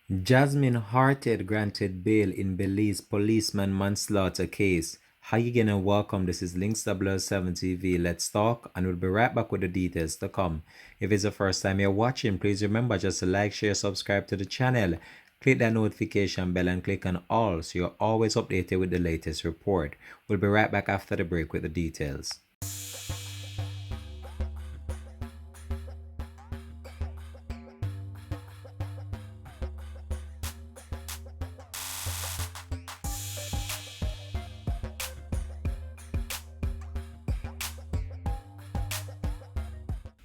Jasmine Hartin granted bail in Belize policeman manslaughter case. How you gonna welcome? This is Links 007 TV. Let's talk, and we'll be right back with the details to come. If it's the first time you're watching, please remember just to like, share, subscribe to the channel. Click that notification bell and click on all so you're always updated with the latest report. We'll be right back after the break with the details.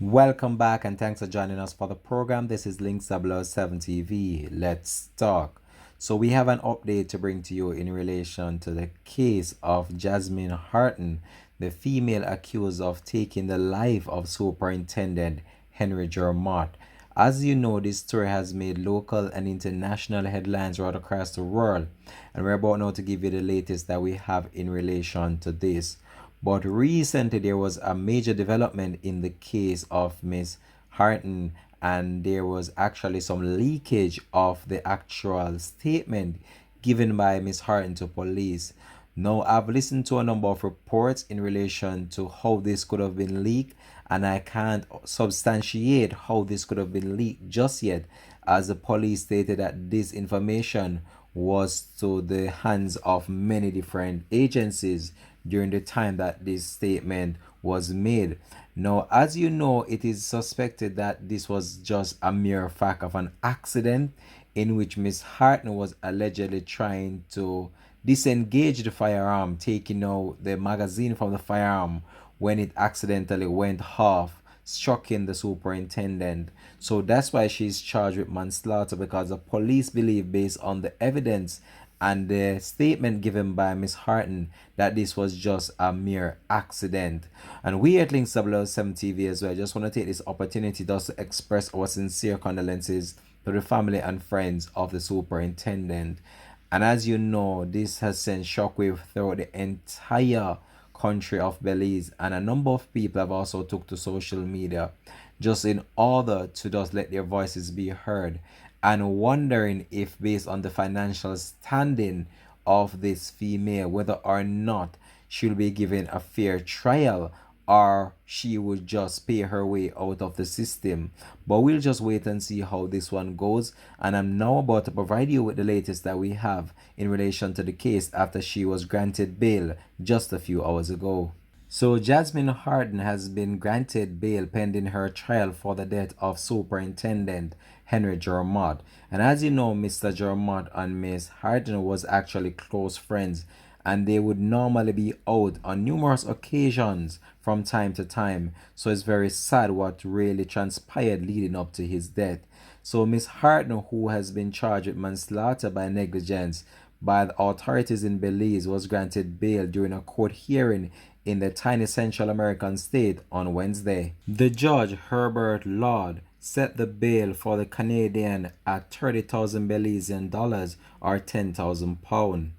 Welcome back and thanks for joining us for the program. This is Links 007 TV. Let's talk. So we have an update to bring to you in relation to the case of Jasmine Hartin, the female accused of taking the life of Superintendent Henry Jermott. As you know, this story has made local and international headlines right across the world, and we're about now to give you the latest that we have in relation to this. But recently, there was a major development in the case of Miss Hartin, and there was actually some leakage of the actual statement given by Miss Hartin to police. Now, I've listened to a number of reports in relation to how this could have been leaked, and I can't substantiate how this could have been leaked just yet, as the police stated that this information was to the hands of many different agencies during the time that this statement was made. Now, as you know, it is suspected that this was just a mere fact of an accident in which Miss Hartnell was allegedly trying to disengage the firearm, taking out the magazine from the firearm when it accidentally went off, striking the superintendent. So that's why she's charged with manslaughter, because the police believe, based on the evidence and the statement given by Miss Hartin, that this was just a mere accident. And we at Links 007 TV as well just want to take this opportunity just to express our sincere condolences to the family and friends of the superintendent. And as you know, this has sent shockwave throughout the entire country of Belize, and a number of people have also took to social media just in order to just let their voices be heard, and wondering if, based on the financial standing of this female, whether or not she'll be given a fair trial or she would just pay her way out of the system. But we'll just wait and see how this one goes. And I'm now about to provide you with the latest that we have in relation to the case after she was granted bail just a few hours ago. So Jasmine Hartin has been granted bail pending her trial for the death of Superintendent Henry Jermott. And as you know, Mr. Jermott and Miss Hartin was actually close friends, and they would normally be out on numerous occasions from time to time. So it's very sad what really transpired leading up to his death. So Miss Hartin, who has been charged with manslaughter by negligence by the authorities in Belize, was granted bail during a court hearing in the tiny Central American state on Wednesday. The judge, Herbert Lord, set the bail for the Canadian at 30,000 Belizean dollars or £10,000.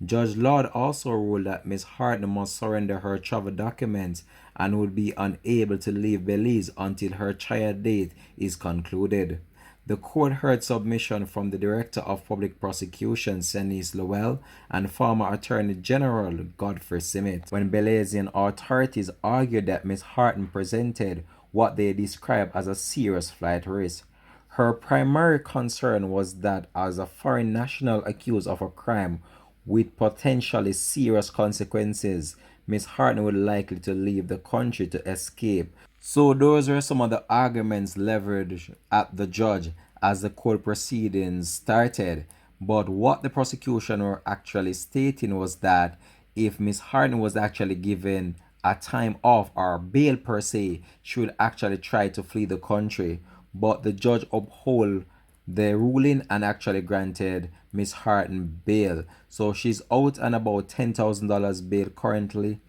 Judge Lord also ruled that Ms. Hartnell must surrender her travel documents and would be unable to leave Belize until her trial date is concluded. The court heard submission from the Director of Public Prosecution, Senise Lowell, and former Attorney General Godfrey Simmet, when Belizean authorities argued that Ms. Hartin presented what they described as a serious flight risk. Her primary concern was that, as a foreign national accused of a crime with potentially serious consequences, Ms. Hartin would likely to leave the country to escape. So those were some of the arguments leveraged at the judge as the court proceedings started. But what the prosecution were actually stating was that if Ms. Hartin was actually given a time off or bail per se, she would actually try to flee the country. But the judge upheld the ruling and actually granted Miss Hartin bail. So she's out and about $10,000 bail currently.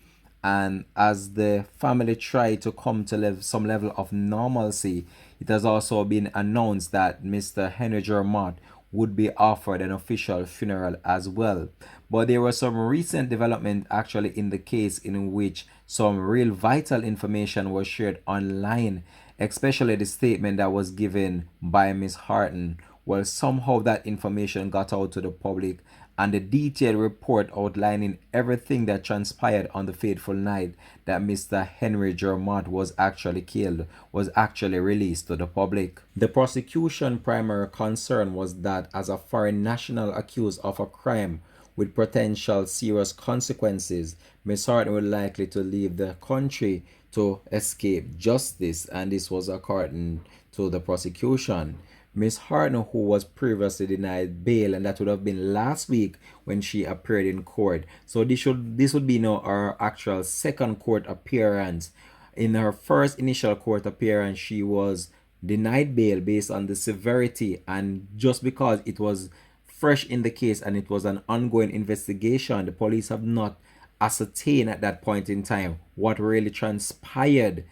And as the family try to come to some level of normalcy, it has also been announced that Mr. Henry Jermott would be offered an official funeral as well. But there was some recent development actually in the case in which some real vital information was shared online, especially the statement that was given by Miss Hartin, Well, somehow that information got out to the public, and the detailed report outlining everything that transpired on the fateful night that Mr. Henry Jermott was actually killed was actually released to the public. The prosecution primary concern was that as a foreign national accused of a crime with potential serious consequences, Ms. Hartin was likely to leave the country to escape justice, and this was according to the prosecution. Ms. Hartin, who was previously denied bail, and that would have been last week when she appeared in court. So this would be now her actual second court appearance. In her first initial court appearance, she was denied bail based on the severity, and just because it was fresh in the case and it was an ongoing investigation, the police have not ascertained at that point in time what really transpired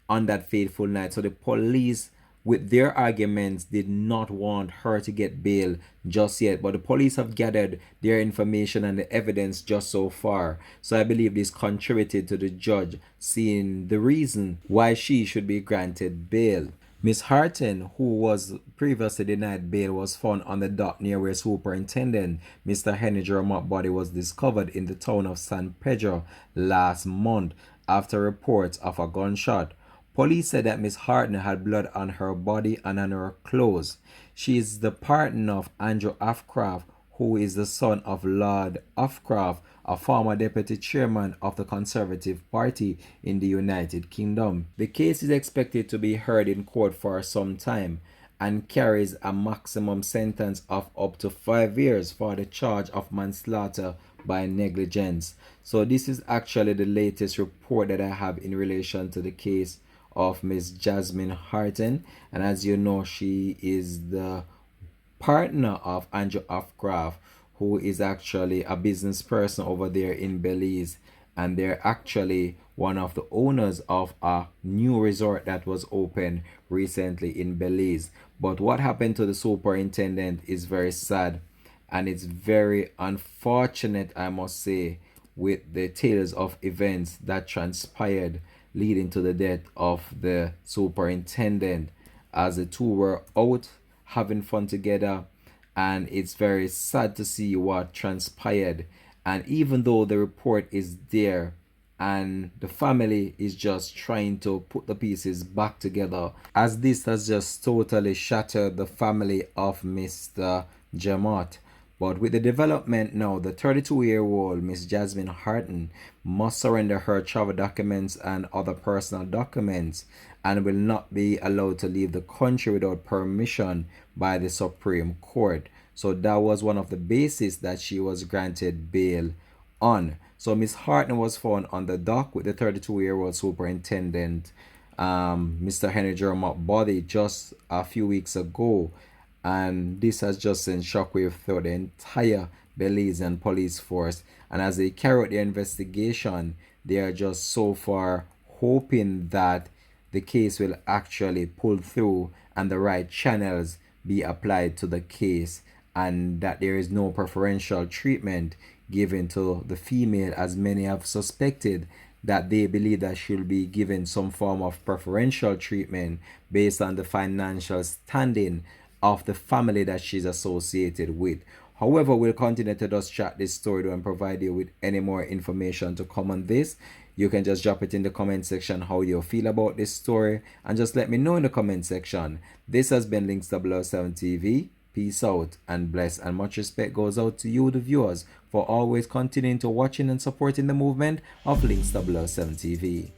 on that fateful night. So the police, with their arguments, did not want her to get bail just yet, but the police have gathered their information and the evidence just so far. So I believe this contributed to the judge seeing the reason why she should be granted bail. Miss Hartin, who was previously denied bail, was found on the dock near where Superintendent Mr. Henry Jermott's body was discovered in the town of San Pedro last month after reports of a gunshot. Police said that Miss Hartin had blood on her body and on her clothes. She is the partner of Andrew Afcraft, who is the son of Lord Afcraft, a former deputy chairman of the Conservative Party in the United Kingdom. The case is expected to be heard in court for some time and carries a maximum sentence of up to 5 years for the charge of manslaughter by negligence. So this is actually the latest report that I have in relation to the case of Miss Jasmine Hartin, and as you know, she is the partner of Andrew Afcraft, who is actually a business person over there in Belize, and they're actually one of the owners of a new resort that was opened recently in Belize. But what happened to the superintendent is very sad, and it's very unfortunate, I must say, with the tales of events that transpired leading to the death of the superintendent, as the two were out having fun together, and it's very sad to see what transpired. And even though the report is there and the family is just trying to put the pieces back together, as this has just totally shattered the family of Mr. Jamot. But with the development now, the 32-year-old Miss Jasmine Hartin must surrender her travel documents and other personal documents and will not be allowed to leave the country without permission by the Supreme Court. So that was one of the bases that she was granted bail on. So Miss Hartin was found on the dock with the 32-year-old superintendent, Mr. Henry Jermott's body just a few weeks ago. And this has just sent shockwave through the entire Belizean police force. And as they carry out their investigation, they are just so far hoping that the case will actually pull through and the right channels be applied to the case, and that there is no preferential treatment given to the female, as many have suspected that they believe that she'll be given some form of preferential treatment based on the financial standing of the family that she's associated with. However, we'll continue to just chat this story and provide you with any more information to come on this. You can just drop it in the comment section how you feel about this story, and just let me know in the comment section. This has been Links 007 TV. Peace out and bless, and much respect goes out to you, the viewers, for always continuing to watching and supporting the movement of Links 007 TV.